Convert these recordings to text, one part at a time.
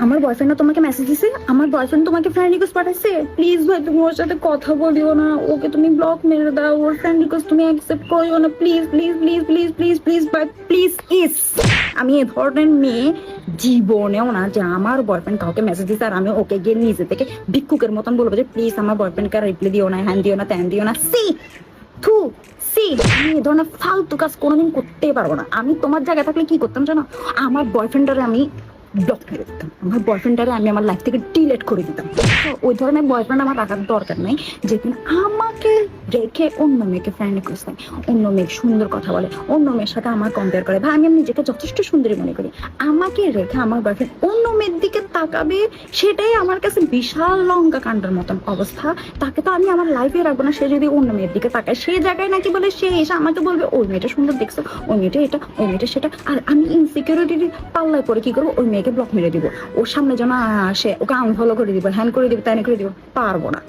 আমার বয়ফ্রেন্ড তোমাকে মেসেজ দিছে, আমার বয়ফ্রেন্ড তোমাকে ফ্রেন্ড রিকোয়েস্ট পাঠাইছে। প্লিজ ভাই তুমি ওর সাথে কথা বলিও না, ওকে তুমি ব্লক মেরে দাও, ওর ফ্রেন্ড রিকোয়েস্ট তুমি অ্যাকসেপ্ট করিও না, please please please please please please ভাই প্লিজ ইস। আমি এ ধরনের মেয়ে জীবনেও না যে আমার বয়ফ্রেন্ড কাউকে মেসেজ দিছে আর আমি ওকে গিয়ে নিজে থেকে ভিক্ষুকের মতন বলবো যে প্লিজ আমার বয়ফ্রেন্ডকে রিপ্লাই দিও না, হ্যান দিও না, ত্যান দিও না। সি থু সি, আমি এই ধরনের ফালতু কাজ কোনোদিন করতেই পারবো না। আমি তোমার জায়গায় থাকলে কি করতাম জানো? আমার বয়ফ্রেন্ডারে আমি ব্লক মেরে দিতাম, আমার বয়ফ্রেন্ডারে আমি আমার লাইফ থেকে ডিলেট করে দিতাম। তো ওই ধরনের বয়ফ্রেন্ড আমার রাখার দরকার নেই যে কিনা আমাকে রেখে অন্য মেয়েকে ফ্রেন্ড রিকোয়েস্ট দেয়, অন্য মেয়ে সুন্দর কথা বলে, অন্য মেয়ের সাথে আমার কম্পেয়ার করে। ভাই আমি নিজেকে যথেষ্ট সুন্দরী মনে করি, আমাকে রেখে আমার বয়ফ্রেন্ড অন্য মেয়ের দিকে তাকাবে, সেটাই আমার কাছে বিশাল লঙ্কা কাণ্ডের মতন অবস্থা। তাকে তো আমি আমার লাইফে রাখবো না। সে যদি অন্য মেয়ের দিকে তাকায়, সেই জায়গায় নাকি বলে সে এসে আমাকে বলবে ওই মেয়েটা সুন্দর দেখছো, ওই মেয়েটা এটা, ওই মেয়েটা সেটা। আর আমি ইনসিকিউরিটি পাল্লায় পরে কি করবো? ওই মেয়েকে ব্লক মেরে দিব, ওর সামনে যেন আসে ওকে আনফলো করে দিব, হ্যান করে দিব, ত্যান করে দিব। পারবো না।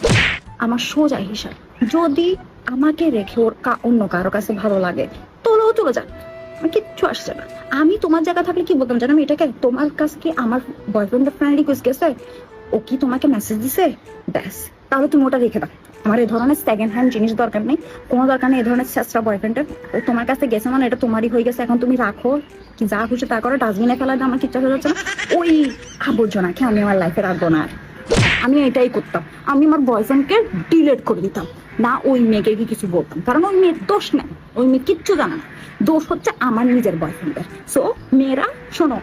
আমার সোজা হিসাব, যদি আমাকে রেখে ওর অন্য কারো কাছে ভালো লাগে তোলেও চলে যাক, আমার কিচ্ছু আসছে না। আমি তোমার জায়গা থাকলে কি বলতাম জানো? এটাকে তোমার কাছে কি আমার বয়ফ্রেন্ডের ফ্রেন্ড রিকোয়েস্ট গেছে, ও কি তোমাকে মেসেজ দিছে, ব্যাস তাহলে তুমি ওটা রেখে দাও। আমার এই ধরনের সেকেন্ড হ্যান্ড জিনিস দরকার নেই, কোনো দরকার নেই এই ধরনের চেষ্টা বয়ফ্রেন্ডের। ও তোমার কাছে গেছে মানে এটা তোমারই হয়ে গেছে, এখন তুমি রাখো, কি যা খুশি তা করো, ডাস্টবিনে ফেলা দিয়ে আমার কিচ্ছু হয়ে যাচ্ছে না। ওই আবর্জনাকে আমি আমার লাইফে রাখবো না। আমি এটাই করতাম, আমি আমার বয়ফ্রেন্ডকে ডিলেট করে দিতাম, না ওই মেয়েকে কি কিছু বলতাম, কারণ ওই মেয়ের দোষ নেই, ওই মেয়ে কিচ্ছু জানে না, দোষ হচ্ছে আমার নিজের বয়ফ্রেন্ডের। সো মেয়েরা শোনো,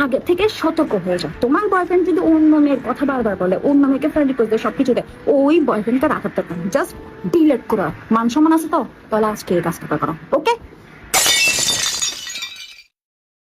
আগে থেকে সতর্ক হয়ে যাও। তোমার বয়ফ্রেন্ড যদি অন্য মেয়ের কথা বারবার বলে, অন্য মেয়েকে ফ্রেন্ড রিকোয়েস্ট দেয়, সবকিছু দেয়, ওই বয়ফ্রেন্ডকে রাখাতে পারো, জাস্ট ডিলেট করো। মান সম্মান আছে তো, তাহলে আজকে এই কাজটা করো, ওকে?